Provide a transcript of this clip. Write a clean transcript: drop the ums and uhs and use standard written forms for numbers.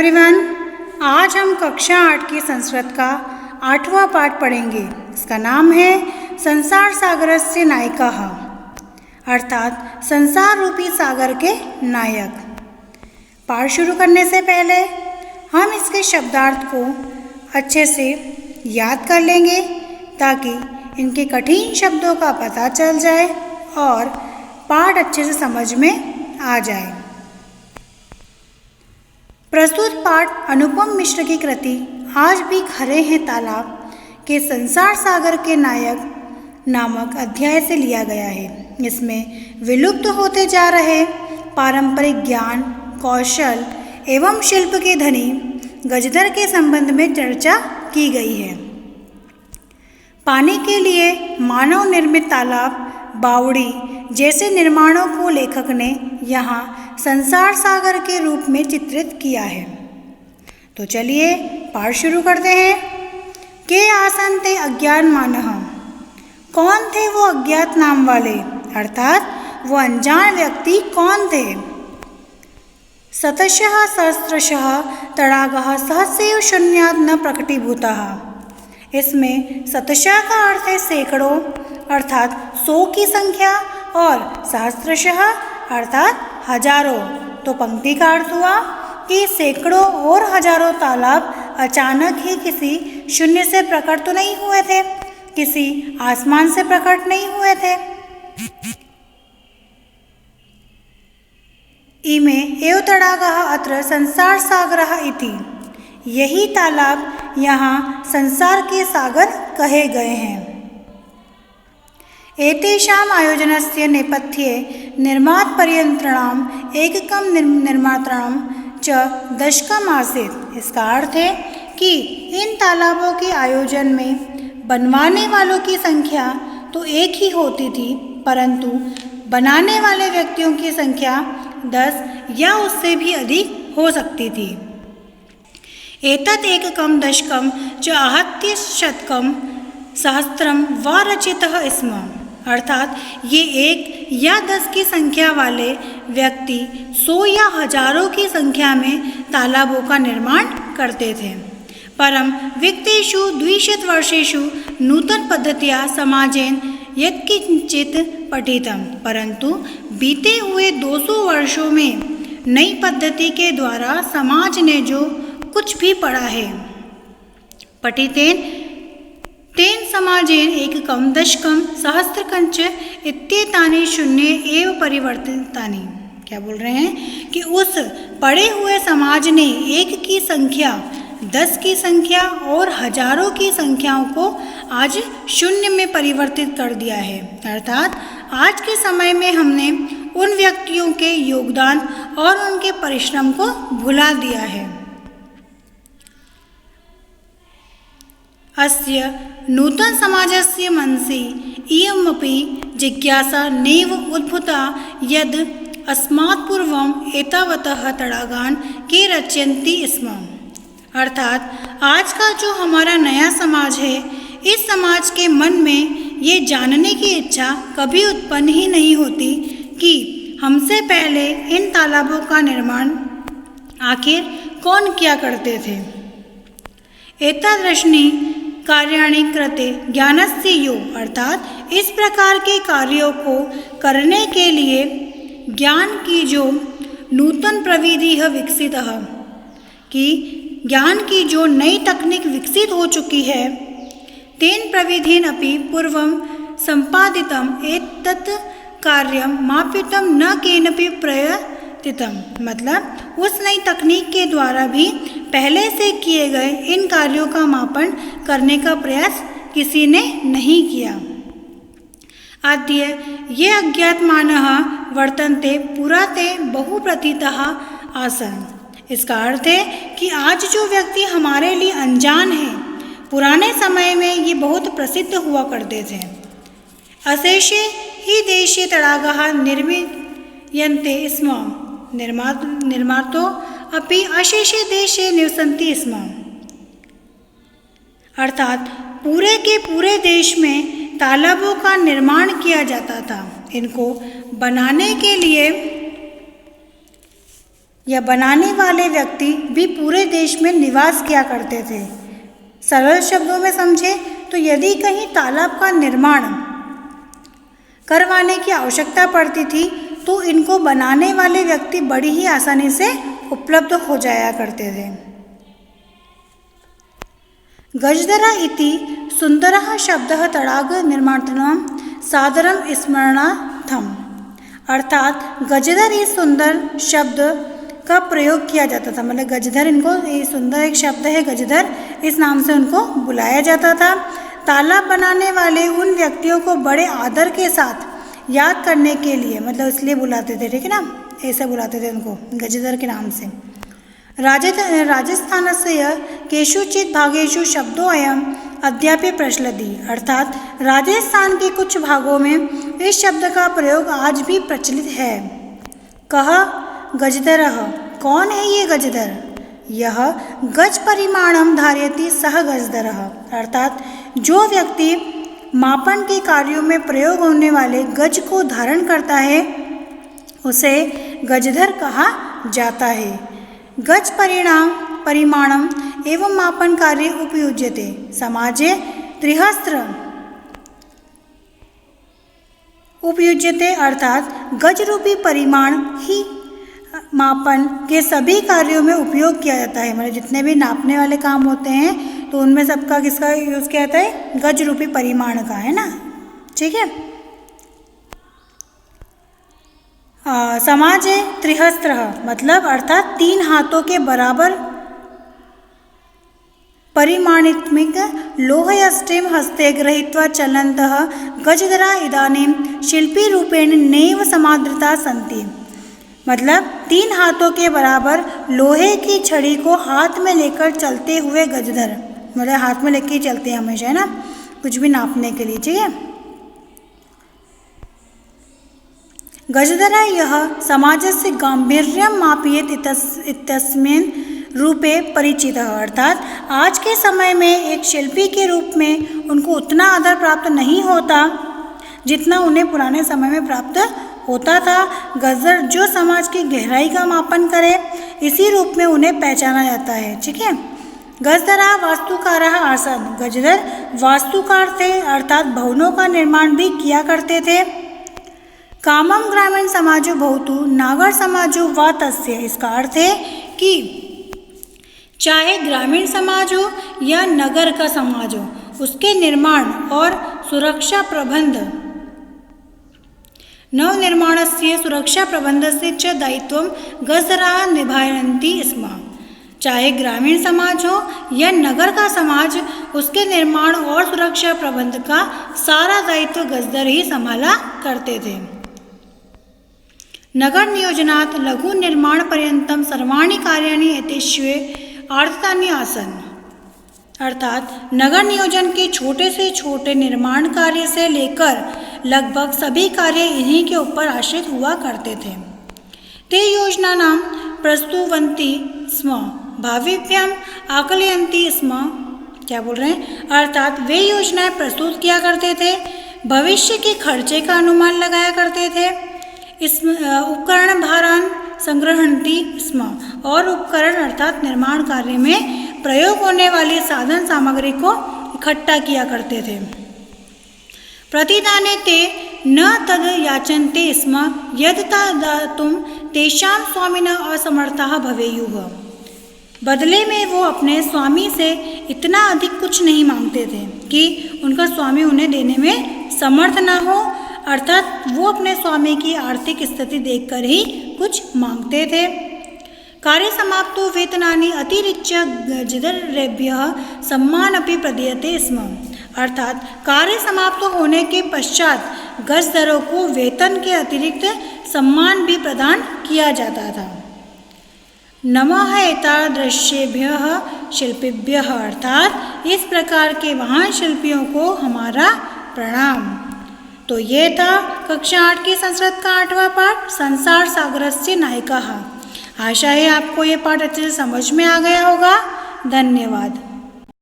Everyone, आज हम कक्षा 8 की संस्कृत का 8वां पाठ पढ़ेंगे। इसका नाम है संसार सागरस्य नायकः, अर्थात संसार रूपी सागर के नायक। पाठ शुरू करने से पहले हम इसके शब्दार्थ को अच्छे से याद कर लेंगे ताकि इनके कठिन शब्दों का पता चल जाए और पाठ अच्छे से समझ में आ जाए। प्रस्तुत पाठ अनुपम मिश्र की कृति आज भी खरे हैं तालाब के संसार सागर के नायक नामक अध्याय से लिया गया है। इसमें विलुप्त होते जा रहे पारंपरिक ज्ञान, कौशल एवं शिल्प के धनी गजधर के संबंध में चर्चा की गई है। पानी के लिए मानव निर्मित तालाब, बावड़ी जैसे निर्माणों को लेखक ने यहाँ संसार सागर के रूप में चित्रित किया है। तो चलिए पाठ शुरू करते हैं। के आसन ते अज्ञान मानः, कौन थे वो अज्ञात नाम वाले, अर्थात वो अनजान व्यक्ति कौन थे। शतशः सहस्रशः तडागः सहस्रैव शून्यात् न प्रकटीभूतः। इसमें शतशः का अर्थ है सैकड़ों अर्थात 100 की संख्या और सहस्रशः अर्थात हजारों। तो पंक्ति का अर्थ हुआ कि सैकड़ों और हजारों तालाब अचानक ही किसी शून्य से प्रकट तो नहीं हुए थे, किसी आसमान से प्रकट नहीं हुए थे। इमे एव तडागः अत्र संसार सागरः इति, यही तालाब यहाँ संसार के सागर कहे गए हैं। एतेषाम् आयोजनस्य नेपथ्ये निर्मातपर्यन्त्राणाम् एककं निर्मात्राणां च दशकम् आसीत्। इसका अर्थ है कि इन तालाबों के आयोजन में बनवाने वालों की संख्या तो एक ही होती थी, परंतु बनाने वाले व्यक्तियों की संख्या 10 या उससे भी अधिक हो सकती थी। एतत् एककं दशकं च आहत्य शतकं सहस्त्रं वा रचितः स्म, अर्थात ये 1 या 10 की संख्या वाले व्यक्ति 100 या हजारों की संख्या में तालाबों का निर्माण करते थे। परम विक्तेषु 200 वर्षेषु नूतन पद्धतिया समाजेन यत्किंचित पठितम, परंतु बीते हुए 200 वर्षों में नई पद्धति के द्वारा समाज ने जो कुछ भी पढ़ा है, पठितेन तेन समाजेन एककं दशकं सहस्त्रकंच इत्येतानि शून्य एव परिवर्तितानि। क्या बोल रहे हैं कि उस पढ़े हुए समाज ने 1 की संख्या, 10 की संख्या और हजारों की संख्याओं को आज शून्य में परिवर्तित कर दिया है, अर्थात आज के समय में हमने उन व्यक्तियों के योगदान और उनके परिश्रम को भुला दिया है। अस्य नूतन समाजस्य मनसि इयमपि जिज्ञासा नैव उद्भूता यद् अस्मात् पूर्वम् एतावतः तडागान् के रचयन्ति स्म, अर्थात आज का जो हमारा नया समाज है, इस समाज के मन में ये जानने की इच्छा कभी उत्पन्न ही नहीं होती कि हमसे पहले इन तालाबों का निर्माण आखिर कौन किया करते थे। एतादृशानि कार्याणि कृते ज्ञानस्य यो, अर्थात इस प्रकार के कार्यों को करने के लिए ज्ञान की जो नूतन प्रविधि विकसित है, कि ज्ञान की जो नई तकनीक विकसित हो चुकी है, तेन प्रविधिन अपि पूर्वं संपादितम एतत् कार्यं मापितम न केनपि प्रयतितम, मतलब उस नई तकनीक के द्वारा भी पहले से किए गए इन कार्यों का मापन करने का प्रयास किसी ने नहीं किया। अद्य ये अज्ञातमानः वर्तन्ते पुरा ते बहुप्रतीतः आसन्। इसका अर्थ है कि आज जो व्यक्ति हमारे लिए अनजान है, पुराने समय में ये बहुत प्रसिद्ध हुआ करते थे। अशेषे ही देशे तडागः निर्मीयन्ते स्म, निर्मातो अपि अशेषे देशे निवसन्ति स्म, अर्थात पूरे के पूरे देश में तालाबों का निर्माण किया जाता था। इनको बनाने के लिए या बनाने वाले व्यक्ति भी पूरे देश में निवास किया करते थे। सरल शब्दों में समझे तो यदि कहीं तालाब का निर्माण करवाने की आवश्यकता पड़ती थी तो इनको बनाने वाले व्यक्ति बड़ी ही आसानी से उपलब्ध हो जाया करते थे। गजदरा इति सुंदरः शब्दः तडाग निर्माणार्थं सादरं स्मरणार्थम्, अर्थात गजदर इस सुंदर शब्द का प्रयोग किया जाता था। मतलब गजधर, इनको ये सुंदर एक शब्द है गजधर, इस नाम से उनको बुलाया जाता था। तालाब बनाने वाले उन व्यक्तियों को बड़े आदर के साथ याद करने के लिए, मतलब इसलिए बुलाते थे, ठीक है ना, ऐसे बुलाते थे उनको गजधर के नाम से। राजस्थानस्य केषुचित् भागेषु शब्दोऽयम् अद्यापि प्रचलति, अर्थात राजस्थान के कुछ भागों में इस शब्द का प्रयोग आज भी प्रचलित है। कह गजदरः, कौन है ये गजदर? यह गज परिमाणम धारयति सह गजदरः, अर्थात जो व्यक्ति मापन के कार्यों में प्रयोग होने वाले गज को धारण करता है उसे गजधर कहा जाता है। गज परिमाणम एवं मापन कार्य उपयुज्यते समाजे त्रिहस्त्र उपयुज्यते, अर्थात गज रूपी परिमाण ही मापन के सभी कार्यों में उपयोग किया जाता है। मतलब जितने भी नापने वाले काम होते हैं तो उनमें सबका किसका यूज़ किया जाता है? गज रूपी परिमाण का, है ना, ठीक है। समाज है त्रिहस्त्र, मतलब अर्थात 3 हाथों के बराबर परिमाणात्मक लोहयष्टिं हस्ते गृहीत्वा चलन्तः गजदरा इदानीं शिल्पी रूपेण नैव समादृता सन्ति, मतलब 3 हाथों के बराबर लोहे की छड़ी को हाथ में लेकर चलते हुए गजधर, मतलब हाथ में लेकर चलते हैं हमेशा, है ना, कुछ भी नापने के लिए, ठीक है। गजदरा यह समाजस्य गांभीर्यं मापयेत् इत्यस्मिन् रूपे परिचितः, अर्थात आज के समय में एक शिल्पी के रूप में उनको उतना आदर प्राप्त नहीं होता जितना उन्हें पुराने समय में प्राप्त होता था। गजदर जो समाज की गहराई का मापन करे, इसी रूप में उन्हें पहचाना जाता है, ठीक है। गजदरा वास्तुकारः आसन्, गजदर वास्तुकार थे, अर्थात भवनों का निर्माण भी किया करते थे। कामम ग्रामीण समाजो भवतु नागर समाजो वा तस्य, इसका अर्थ है कि चाहे ग्रामीण समाज हो या नगर का समाज हो, उसके निर्माण और सुरक्षा प्रबंध नवनिर्माणस्य सुरक्षा प्रबंधस्य च दायित्वं गजदराः निभायन्ति स्म। चाहे ग्रामीण समाज हो या नगर का समाज, उसके निर्माण और सुरक्षा प्रबंध का सारा दायित्व गजदर ही संभाला करते थे। नगर नियोजनात् लघु निर्माण पर्यन्तं सर्वाणि कार्याणि एतेष्वे आर्थितानि आसन्, अर्थात नगर नियोजन के छोटे से छोटे निर्माण कार्य से लेकर लगभग सभी कार्य इन्हीं के ऊपर आश्रित हुआ करते थे। ते योजनानां प्रस्तुवन्ति स्म भाविभ्याम् आकलयन्ति स्म, क्या बोल रहे हैं, अर्थात वे योजनाएं प्रस्तुत किया करते थे, भविष्य के खर्चे का अनुमान लगाया करते थे। इस उपकरण भारान संग्रहणती स्म, और उपकरण अर्थात निर्माण कार्य में प्रयोग होने वाली साधन सामग्री को इकट्ठा किया करते थे। प्रतिदाने ते न तद याचन्ते स्म यद दातुं तेषां स्वामिनः असमर्थाः भवेयुः, बदले में वो अपने स्वामी से इतना अधिक कुछ नहीं मांगते थे कि उनका स्वामी उन्हें देने में समर्थ ना हो, अर्थात वो अपने स्वामी की आर्थिक स्थिति देखकर ही कुछ मांगते थे। कार्य समाप्तो वेतनानि अतिरिच्य गजदरेभ्यः सम्मानमपि प्रदीयते स्म, अर्थात कार्य समाप्त होने के पश्चात गजदरों को वेतन के अतिरिक्त सम्मान भी प्रदान किया जाता था। नमः एतादृशेभ्यः शिल्पिभ्यः, अर्थात इस प्रकार के महान शिल्पियों को हमारा प्रणाम। तो ये था कक्षा 8 की संस्कृत का 8वां पाठ संसार सागरस्य नायिकाः। आशा है आपको ये पाठ अच्छे से समझ में आ गया होगा। धन्यवाद।